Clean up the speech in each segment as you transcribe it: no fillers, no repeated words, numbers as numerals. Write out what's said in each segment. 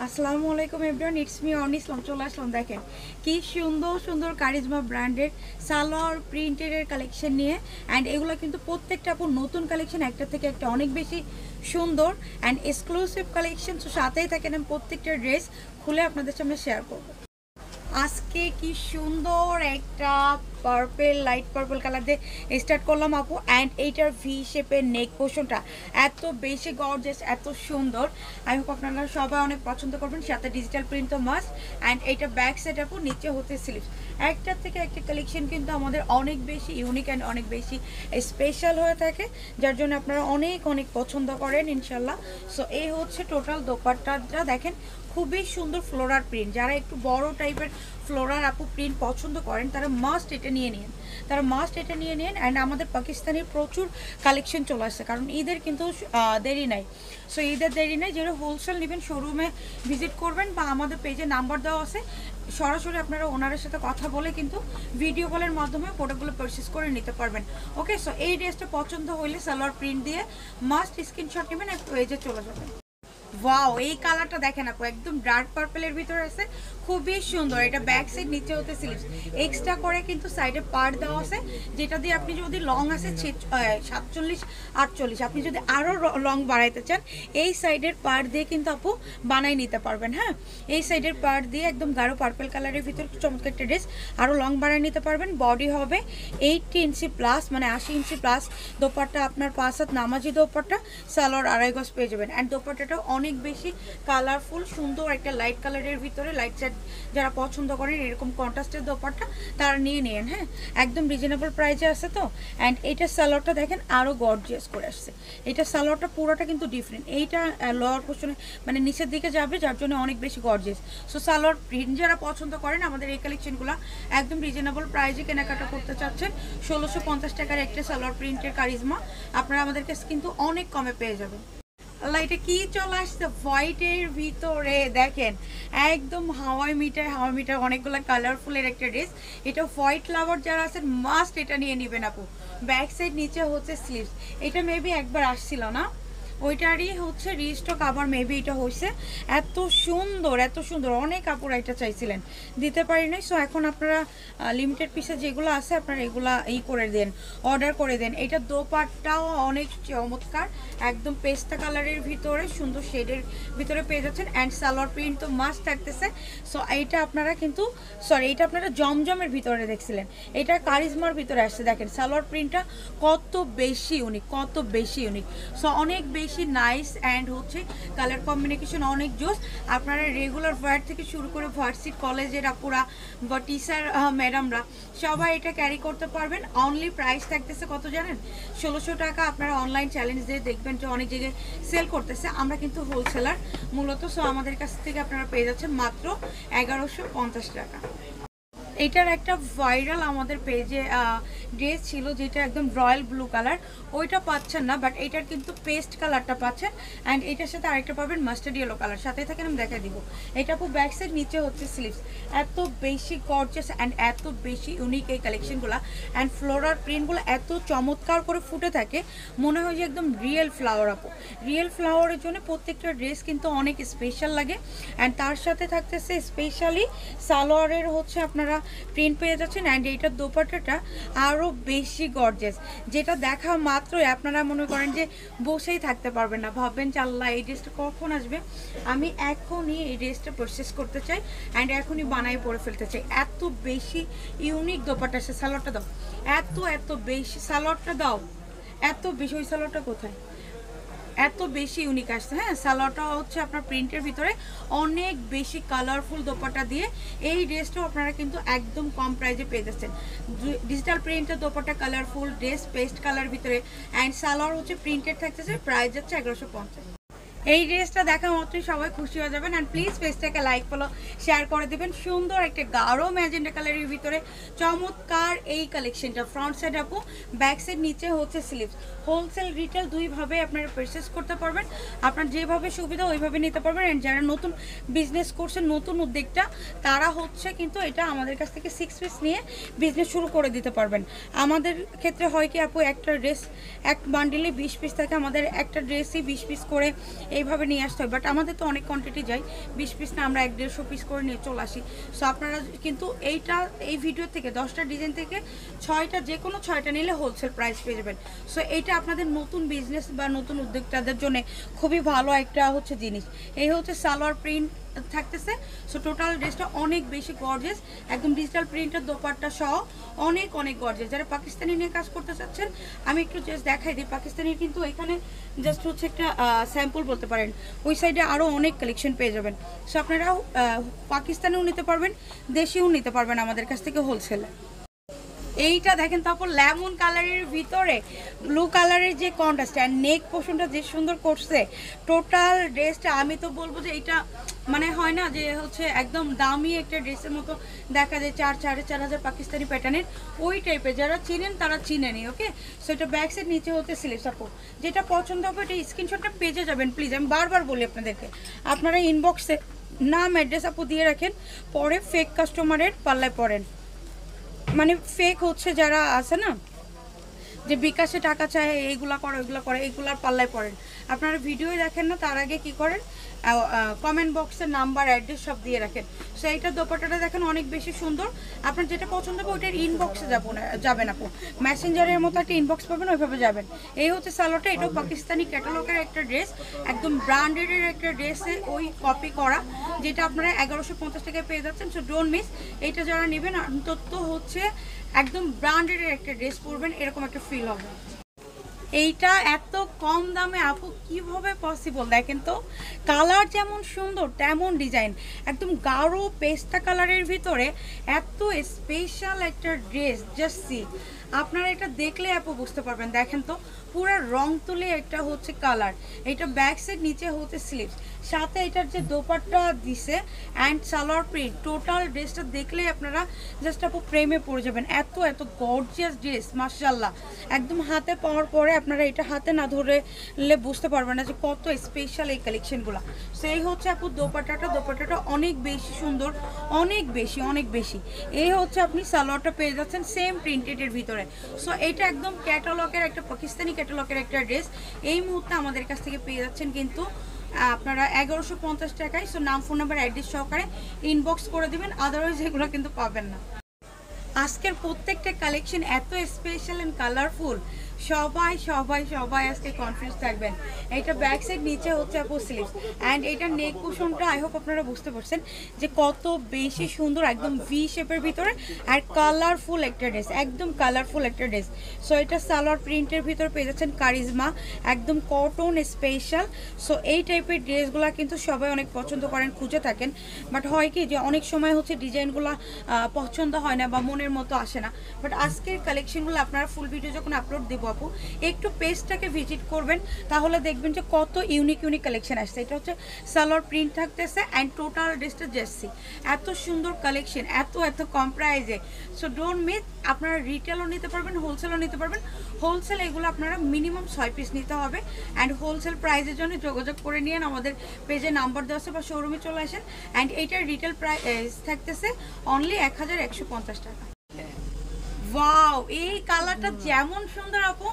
আসসালামু আলাইকুম everyone, it's me অর্নি ইসলাম। চলে আসলাম, দেখেন কি সুন্দর সুন্দর কারিজমা ব্র্যান্ডের সালোয়ার প্রিন্টের কালেকশন নিয়ে। অ্যান্ড এগুলো কিন্তু প্রত্যেকটা আপু নতুন কালেকশন, একটা থেকে একটা অনেক বেশি সুন্দর অ্যান্ড এক্সক্লুসিভ কালেকশন। তো সাথেই থাকেন, আমি প্রত্যেকটা ড্রেস খুলে আপনাদের সামনে শেয়ার করবো। আজকে কি সুন্দর একটা পার্পল, লাইট পার্পল কালার দিয়ে স্টার্ট করলাম আপু। অ্যান্ড এইটার ভি শেপের নেক পোর্শনটা এত বেশি গর্জিয়াস, এত সুন্দর। আমি হোপ আপনারা সবাই অনেক পছন্দ করবেন। সাথে ডিজিটাল প্রিন্ট তো মাস্ট। অ্যান্ড এইটা ব্যাক সাইড আপু, নিচে হতে স্লিভস। একটার থেকে একটা কালেকশন কিন্তু আমাদের অনেক বেশি ইউনিক অ্যান্ড অনেক বেশি স্পেশাল হয়ে থাকে, যার জন্য আপনারা অনেক অনেক পছন্দ করেন ইনশাল্লাহ। সো এই হচ্ছে টোটাল দোপাট্টাটা, দেখেন খুবই সুন্দর ফ্লোরার প্রিন্ট। যারা একটু বড় টাইপের ফ্লোরার আপু প্রিন্ট পছন্দ করেন তারা মাস্ট এটা নিয়ে নিন, অ্যান্ড আমাদের পাকিস্তানের প্রচুর কালেকশন চলে আসছে, কারণ ঈদের কিন্তু দেরি নাই। সো ঈদের দেরি নাই, যেটা হোলসেল নেবেন শোরুমে ভিজিট করবেন বা আমাদের পেজে নাম্বার দেওয়া আছে, সরাসরি আপনারা ওনারের সাথে কথা বলে কিন্তু ভিডিও কলের মাধ্যমে প্রোডাক্টগুলো পারচেস করে নিতে পারবেন। ওকে, সো এই ড্রেসটা পছন্দ হইলে সালোয়ার প্রিন্ট দিয়ে মাস্ট স্ক্রিনশট নেবেন, একটু পেজে চলে যাবেন। ওয়াও, এই কালারটা দেখেন আপু, একদম ডার্ক পার্পলের ভিতরে আছে, খুবই সুন্দর। এটা ব্যাক সাইড, নিচে হতে স্লিভস। এক্সট্রা করে কিন্তু সাইডে পার্ট দেওয়া আছে, যেটা দিয়ে আপনি যদি লং আছে 47 48, আপনি যদি আরও লং বাড়াইতে চান এই সাইডের পার্ট দিয়ে কিন্তু আপু বানাই নিতে পারবেন। হ্যাঁ, এই সাইডের পার্ট দিয়ে একদম গাঢ় পার্পল কালারের ভিতরে চমৎকার একটা ড্রেস আরও লং বাড়াই নিতে পারবেন। বডি হবে 80 ইঞ্চি প্লাস, মানে 80 ইঞ্চি প্লাস। দোপাট্টা আপনার 5 হাত নামাজি দোপাট্টা, সালোয়ার 2.5 গজ পেয়ে যাবেন। অ্যান্ড দোপাট্টাটা অনেক বেশি কালারফুল, সুন্দর একটা লাইট কালারের ভিতরে। লাইট সেট যারা পছন্দ করেন এরকম কন্ট্রাস্টের দোপাট্টা, তারা নিয়ে নেন। হ্যাঁ, একদম রিজনেবল প্রাইসে আছে তো। অ্যান্ড এইটা সালোয়ারটা দেখেন আরও গর্জিয়াস করে আসছে। এটা সালোয়ারটা পুরোটা কিন্তু ডিফারেন্ট। এইটা লোয়ার পোর্শনে মানে নিচের দিকে যাবে, যার জন্য অনেক বেশি গর্জিয়াস। সো সালোয়ার প্রিন্ট যারা পছন্দ করেন আমাদের এই কালেকশনগুলো একদম রিজনেবল প্রাইসে কেনাকাটা করতে চাচ্ছেন, 1650 টাকার একটা সালোয়ার প্রিন্টের কারিজমা আপনারা আমাদের কাছে কিন্তু অনেক কমে পেয়ে যাবেন। আল্লাহ, এটা কি চলে আসছে হোয়াইটের ভিতরে, দেখেন একদম হাওয়াই মিটার অনেকগুলো কালারফুলের একটা ড্রেস। এটা হোয়াইট লাভার যারা আছেন মাস্ট এটা নিয়ে নেবেন আপু। ব্যাক সাইড, নিচে হচ্ছে স্লিভস। এটা মেবি একবার আসছিল না, ওইটারই হচ্ছে রিস্টক, আবার মেবি এটা হয়েছে। এত সুন্দর অনেক আপুরা এটা চাইছিলেন, দিতে পারি নাই। সো এখন আপনারা লিমিটেড পিসে যেগুলো আছে আপনারা এগুলা করে দেন, অর্ডার করে দেন। এটা দোপাট্টাও অনেক চমৎকার, একদম পেস্তা কালারের ভিতরে সুন্দর শেডের ভিতরে পেয়ে যাচ্ছেন। অ্যান্ড সালোয়ার প্রিন্ট তো মাস্ট থাকতেছে। সো এইটা আপনারা কিন্তু এটা আপনারা জমজমের ভিতরে দেখছিলেন, এটা কারিজমার ভিতরে আসছে। দেখেন সালোয়ার প্রিন্টটা কত বেশি ইউনিক। সো অনেক বেশি নাইস। অ্যান্ড হচ্ছে কালার কম্বিনেশন অনেক জোস। আপনারা রেগুলার ওয়্যার থেকে শুরু করে ভার্সিটি কলেজের আপুরা বা টিচার ম্যাডামরা সবাই এটা ক্যারি করতে পারবেন। অনলি প্রাইস থাকতেছে কত জানেন? 1600 টাকা। আপনারা অনলাইন চ্যালেঞ্জ দিয়ে দেখবেন যে অনেক জায়গায় সেল করতেছে, আমরা কিন্তু হোলসেলার মূলত। সো আমাদের কাছ থেকে আপনারা পেয়ে যাচ্ছেন মাত্র 1150 টাকা। এটার একটা ভাইরাল আমাদের পেজে ড্রেস ছিল যেটা একদম রয়্যাল ব্লু কালার, ওইটা পাচ্ছেন না, বাট এটার কিন্তু পেস্ট কালারটা পাচ্ছেন। অ্যান্ড এটার সাথে আরেকটা পাবেন মাস্টার্ড ইয়েলো কালার, সাথে থাকেন আমি দেখাই দিব। এটা খুব ব্যাক সাইড, নিচে হচ্ছে স্লিভস। এত বেশি গর্জিয়াস অ্যান্ড এত বেশি ইউনিক এই কালেকশনগুলো। অ্যান্ড ফ্লোরার প্রিন্টগুলো এত চমৎকার করে ফুটে থাকে, মনে হয় যে একদম রিয়েল ফ্লাওয়ার আপু। রিয়েল ফ্লাওয়ারের জন্য প্রত্যেকটা ড্রেস কিন্তু অনেক স্পেশাল লাগে। অ্যান্ড তার সাথে থাকতেছে স্পেশালি সালোয়ারের হচ্ছে আপনারা প্রিন্ট পেয়ে যাচ্ছেন। অ্যান্ড এইটার দোপাট্টাটা আরও বেশি গর্জিয়াস, যেটা দেখা মাত্রই আপনারা মনে করেন যে বসেই থাকতে পারবেন না, ভাববেন যে আল্লাহ এই ড্রেসটা কখন আসবে, আমি এখনই এই ড্রেসটা পারচেস করতে চাই অ্যান্ড এখনই বানাই পরে ফেলতে চাই। এত বেশি ইউনিক দোপাট্টা আছে। সালোয়ারটা দাও, এত বেশি সালোয়ারটা দাও, এত বেশি। ওই সালোয়ারটা কোথায়? এত বেশি ইউনিক আসছে। হ্যাঁ, সালোয়ারটা হচ্ছে আপনার প্রিন্টের ভিতরে অনেক বেশি কালারফুল দোপাট্টা দিয়ে এই ড্রেসটাও আপনারা কিন্তু একদম কম প্রাইসে পেয়ে যাচ্ছেন। ডিজিটাল প্রিন্টের dupatta, colourful dress, paste colour ভিতরে। অ্যান্ড সালোয়ার হচ্ছে প্রিন্টেড থাকতেছে, প্রাইস যাচ্ছে 1150। এই ড্রেসটা দেখা মাত্রই সবাই খুশি হয়ে যাবেন। অ্যান্ড প্লিজ পেজটাকে লাইক ফলো শেয়ার করে দেবেন। সুন্দর একটা গাঢ় ম্যাজেন্ডা কালারের ভিতরে চমৎকার এই কালেকশনটা। ফ্রন্ট সাইড আপু, ব্যাক সাইড, নিচে হচ্ছে স্লিভস। হোলসেল রিটেল দুইভাবে আপনারা পারচেস করতে পারবেন, আপনার যেভাবে সুবিধা ওইভাবে নিতে পারবেন। অ্যান্ড যারা নতুন বিজনেস করছেন, নতুন উদ্যোগটা, তারা হচ্ছে কিন্তু এটা আমাদের কাছ থেকে 6 পিস নিয়ে বিজনেস শুরু করে দিতে পারবেন। আমাদের ক্ষেত্রে হয় কি আপু, একটা ড্রেস এক বান্ডিলে 20 পিস থাকে, আমাদের একটা ড্রেসই 20 পিস করে এইভাবে নিয়ে আসতে হয়, বাট আমাদের তো অনেক কোয়ান্টিটি যায়, 20 পিস না, আমরা 150 পিস করে নিয়ে চলে আসি। সো আপনারা কিন্তু এই ভিডিও থেকে 10টা ডিজাইন থেকে 6টা, যে কোনো 6টা নিলে হোলসেল প্রাইস পেয়ে যাবেন। সো এইটা আপনাদের নতুন বিজনেস বা নতুন উদ্যোক্তাদের জন্য খুবই ভালো একটা হচ্ছে জিনিস। এই হচ্ছে সালোয়ার প্রিন্ট থাকতেছে। সো টোটাল ড্রেসটা অনেক বেশি গর্জিয়াস, একদম ডিজিটাল প্রিন্টের দোপাট্টা সহ অনেক অনেক গর্জিয়াস। যারা পাকিস্তানি নিয়ে কাজ করতে চাচ্ছেন, আমি একটু জাস্ট দেখাই দিই পাকিস্তানির, কিন্তু এখানে জাস্ট হচ্ছে একটা স্যাম্পল বলতে পারেন, ওই সাইডে আরও অনেক কালেকশন পেয়ে যাবেন। সো আপনারা পাকিস্তানিও নিতে পারবেন, দেশিও নিতে পারবেন আমাদের কাছ থেকে হোলসেলে। এইটা দেখেন, তারপর লেমন কালারের ভিতরে ব্লু কালারের যে কন্ট্রাস্ট অ্যান্ড নেক পোর্শনটা যে সুন্দর করছে, টোটাল ড্রেসটা আমি তো বলবো যে এটা মানে হয় না যে হচ্ছে একদম দামি একটা ড্রেসের মতো দেখা যায়, 4,500 পাকিস্তানি প্যাটার্নের ওই টাইপের। যারা চিনেন তারা চিনেনি। ওকে, সো এটা ব্যাক সাইড, নিচে হতে স্লিভস। আপু যেটা পছন্দ হবে এটা স্ক্রিনশটটা পেজে যাবেন প্লিজ। আমি বারবার বলি আপনাদেরকে, আপনারা ইনবক্সে নাম অ্যাড্রেস আপু দিয়ে রাখেন, পরে ফেক কাস্টমারের পাল্লায় পড়েন। মানে ফেক হচ্ছে যারা আছে না, যে বিকাশে টাকা চায়, এইগুলা করে ওইগুলা করে, এইগুলার পাল্লায় পড়েন। আপনারা ভিডিও দেখেন না, তার আগে কি করেন, কমেন্ট বক্সে নাম্বার অ্যাড্রেস সব দিয়ে রাখেন। সো এইটার দোপাট্টাটা দেখেন অনেক বেশি সুন্দর। আপনার যেটা পছন্দ হবে ওইটার ইনবক্সে যাবেন আপু, মেসেঞ্জারের মতো একটা ইনবক্স পাবেন, ওইভাবে যাবেন। এই হচ্ছে সালোয়ারটা, এটাও পাকিস্তানি ক্যাটালগের একটা ড্রেস, একদম ব্র্যান্ডেডের একটা ড্রেসে ওই কপি করা, যেটা আপনারা 1150 টাকায় পেয়ে যাচ্ছেন। সো ডোন্ট মিস, এইটা যারা নেবেন অন্তত হচ্ছে একদম ব্র্যান্ডেডের একটা ড্রেস পরবেন, এরকম একটা ফিল হবে। এইটা এত কম দামে আপু কিভাবে পসিবল? দেখেন তো, কালার যেমন সুন্দর তেমন ডিজাইন, একদম গাঢ় পেস্তা কালারের ভিতরে এত স্পেশাল একটা ড্রেস। জাস্ট সি, আপনারা এটা দেখলে আপু বুঝতে পারবেন। দেখেন তো, পুরো রং তুলে একটা হচ্ছে কালার, এটা ব্যাক সাইড, নিচে হচ্ছে স্লিভস, সাথে এটার যে দোপাট্টা দিছে অ্যান্ড সালোয়ার প্রিন্ট, টোটাল ড্রেসটা দেখলেই আপনারা জাস্ট আপু প্রেমে পড়ে যাবেন। এত এত গর্জিয়াস ড্রেস, মাশাআল্লাহ। একদম হাতে পাওয়ার পরে আপনারা এটা হাতে না ধরলে বুঝতে পারবেন না যে কত স্পেশাল এই কালেকশনগুলো। সেই হচ্ছে আপু দোপাট্টাটা অনেক বেশি সুন্দর, অনেক বেশি অনেক বেশি। এই হচ্ছে আপনি সালোয়ারটা পেয়ে যাচ্ছেন সেম প্রিন্টেডের ভিতরে। সো এটা একদম ক্যাটালগের একটা পাকিস্তানি ক্যাটালগের একটা ড্রেস এই মুহূর্তে আমাদের কাছ থেকে পেয়ে যাচ্ছেন কিন্তু আপনারা 1150 টাকায়। সো নাম, ফোন নাম্বার, অ্যাড্রেস সহকারে ইনবক্স করে দিবেন, আদারওয়াইজ এগুলো কিন্তু পাবেন না। আজকের প্রত্যেকটা কালেকশন এত স্পেশাল এন্ড কালারফুল, সবাই সবাই সবাই আজকে কনফিউজ থাকবেন। এটা ব্যাক সাইড, নিচে হচ্ছে আপু স্লিভস, অ্যান্ড এটা নেক কুশনটা আই হোপ আপনারা বুঝতে পারছেন যে কত বেশি সুন্দর, একদম ভি শেপের ভিতরে আর কালারফুল একটা ড্রেস, একদম কালারফুল একটা ড্রেস। সো এটা সালোয়ার প্রিন্টের ভিতরে পেয়ে যাচ্ছেন কারিজমা, একদম কটন স্পেশাল। সো এই টাইপের ড্রেসগুলো কিন্তু সবাই অনেক পছন্দ করেন, খুঁজে থাকেন, বাট হয় কি যে অনেক সময় হচ্ছে ডিজাইনগুলো পছন্দ হয় না বা মনের মতো আসে না। বাট আজকের কালেকশনগুলো আপনারা ফুল ভিডিও যখন আপলোড দেবো আপু, একটু পেজটাকে ভিজিট করবেন, তাহলে দেখবেন যে কত ইউনিক ইউনিক কালেকশন আসছে। এটা হচ্ছে সালোয়ার প্রিন্ট থাকতেছে অ্যান্ড টোটাল ড্রেসটা জার্সি, এত সুন্দর কালেকশন, এত এত কম প্রাইজে। সো ডোন্ট মিস, আপনারা রিটেলও নিতে পারবেন, হোলসেলও নিতে পারবেন। হোলসেল এগুলো আপনারা মিনিমাম 6 পিস নিতে হবে, অ্যান্ড হোলসেল প্রাইসের জন্য যোগাযোগ করে নিন, আমাদের পেজে নাম্বার দেওয়া আছে বা শোরুমে চলে আসেন। অ্যান্ড এইটার রিটেল প্রাইস থাকতেছে অনলি 1150 টাকা। ওয়াও, এই কালারটা যেমন সুন্দর আপু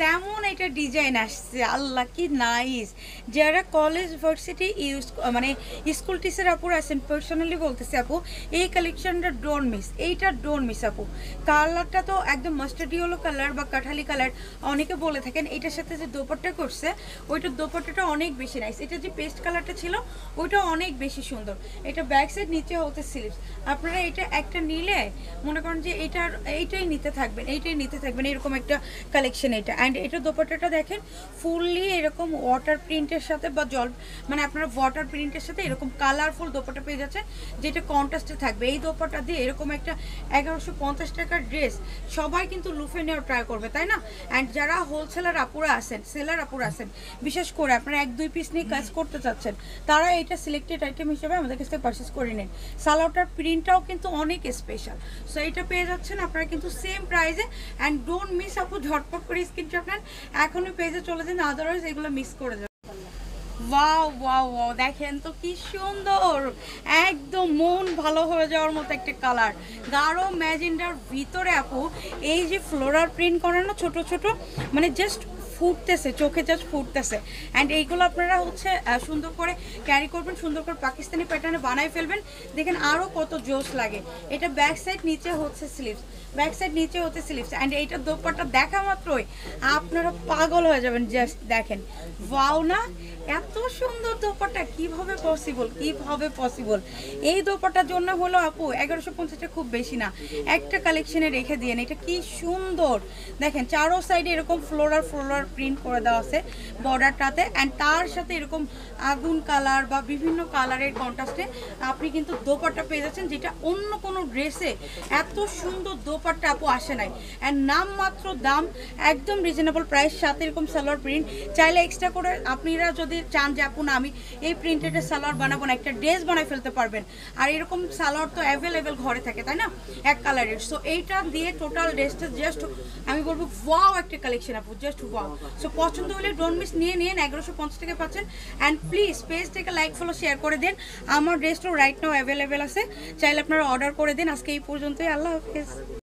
তেমন এটা ডিজাইন আসছে, আল্লাহ কি নাইস। যারা কলেজ ভার্সিটি মানে স্কুল টিচার আপুর আছেন, পার্সোনালি বলতেছে আপু এই কালেকশনটা ডোন্ট মিস, এইটা ডোন্ট মিস আপু। কালারটা তো একদম মাস্টার্ড ইয়েলো কালার বা কাঠালি কালার অনেকে বলে থাকেন। এটার সাথে যে দোপাট্টা করছে ওইটার দোপাট্টাটা অনেক বেশি নাইস। এটা যে পেস্ট কালারটা ছিল ওইটা অনেক বেশি সুন্দর। এটা ব্যাক সাইড, নিচে হতে স্লিভস। আপনারা এটা একটা নিলে মনে করেন যে এইটাই নিতে থাকবেন, এইটাই নিতে থাকবেন, এরকম একটা কালেকশন এটা। অ্যান্ড এটা দোপাট্টাটা দেখেন ফুললি এরকম ওয়াটার প্রিন্টের সাথে বা জল মানে আপনারা ওয়াটার প্রিন্টের সাথে এরকম কালারফুল দোপাট্টা পেয়ে যাচ্ছেন, যেটা কন্ট্রাস্টে থাকবে। এই দোপাট্টা দিয়ে এরকম একটা 1150 টাকার ড্রেস সবাই কিন্তু লুফে নেওয়ার ট্রাই করবে, তাই না? অ্যান্ড যারা হোলসেলার আপুরা আছেন, সেলার আপুরা আছেন, বিশেষ করে আপনারা 1-2 পিস নিয়ে কাজ করতে চাচ্ছেন, তারা এটা সিলেক্টেড আইটেম হিসেবে আমাদের কাছ থেকে পারচেস করে নেন। সালোয়ারটার প্রিন্টটাও কিন্তু অনেক স্পেশাল। সো এটা পেয়ে যাচ্ছেন আপনারা কিন্তু সেম প্রাইসে। অ্যান্ড ডোন্ট মিস আপু, ঝটপট করে স্ক্রিনশট নেন, এখনই পেজে চলে যান, আদারওয়াইজ এগুলো মিস করে যাবেন। ওয়াও ওয়াও ওয়াও, দেখেন তো কি সুন্দর, একদম মন ভালো হয়ে যাওয়ার মতো একটা কালার, গাঢ় ম্যাজেন্ডার ভিতরে আপু এই যে ফ্লোরাল প্রিন্ট করানো ছোট ছোট, মানে জাস্ট ফুটতেছে, চোখে জাস্ট ফুটতেছে। অ্যান্ড এইগুলো আপনারা হচ্ছে সুন্দর করে ক্যারি করবেন, সুন্দর করে পাকিস্তানি প্যাটার্নে বানাই ফেলবেন। দেখেন আরও কত জোস লাগে। এটা ব্যাক সাইড, নিচে হচ্ছে স্লিভস, ব্যাক সাইড নিচে হচ্ছে স্লিভস। অ্যান্ড এইটার দোপাট্টা দেখা মাত্রই আপনারা পাগল হয়ে যাবেন। জাস্ট দেখেন, ওয়াও না, এত সুন্দর দোপাট্টা কিভাবে পসিবল, কিভাবে পসিবল। এই দোপাট্টার জন্য হলো আপু 1150 খুব বেশি না, একটা কালেকশনে রেখে দিয়ে। এটা কি সুন্দর দেখেন, চারো সাইডে এরকম ফ্লোরার প্রিন্ট করে দেওয়া আছে বর্ডারটাতে। অ্যান্ড তার সাথে এরকম আগুন কালার বা বিভিন্ন কালারের কন্ট্রাস্টে আপনি কিন্তু দোপাট্টা পেয়ে যাচ্ছেন, যেটা অন্য কোনো ড্রেসে এত সুন্দর দোপাট্টা আপু আসে নাই। অ্যান্ড নাম মাত্র দাম, একদম রিজনেবল প্রাইস, সাথে এরকম সালোয়ার প্রিন্ট। চাইলে এক্সট্রা করে আপনারা যদি চান যে আপু না আমি এই প্রিন্টেডের সালোয়ার বানাবো না, একটা ড্রেস বানাই ফেলতে পারবেন। আর এরকম সালোয়ার তো অ্যাভেলেবেল ঘরে থাকে, তাই না, এক কালারের। সো এইটা দিয়ে টোটাল ড্রেসটা জাস্ট আমি বলবো ওয়াও একটা কালেকশন আপু, জাস্ট ওয়াও। সো পছন্দ হলে ডোন্ট মিস, নিয়ে 1150 টাকা পাচ্ছেন। অ্যান্ড প্লিজ পেজ থেকে লাইক ফলো শেয়ার করে দিন। আমার ড্রেসটাও রাইট নাও অ্যাভেলেবেল আছে, চাইলে আপনারা অর্ডার করে দিন। আজকে এই পর্যন্তই, আল্লাহ হাফেজ।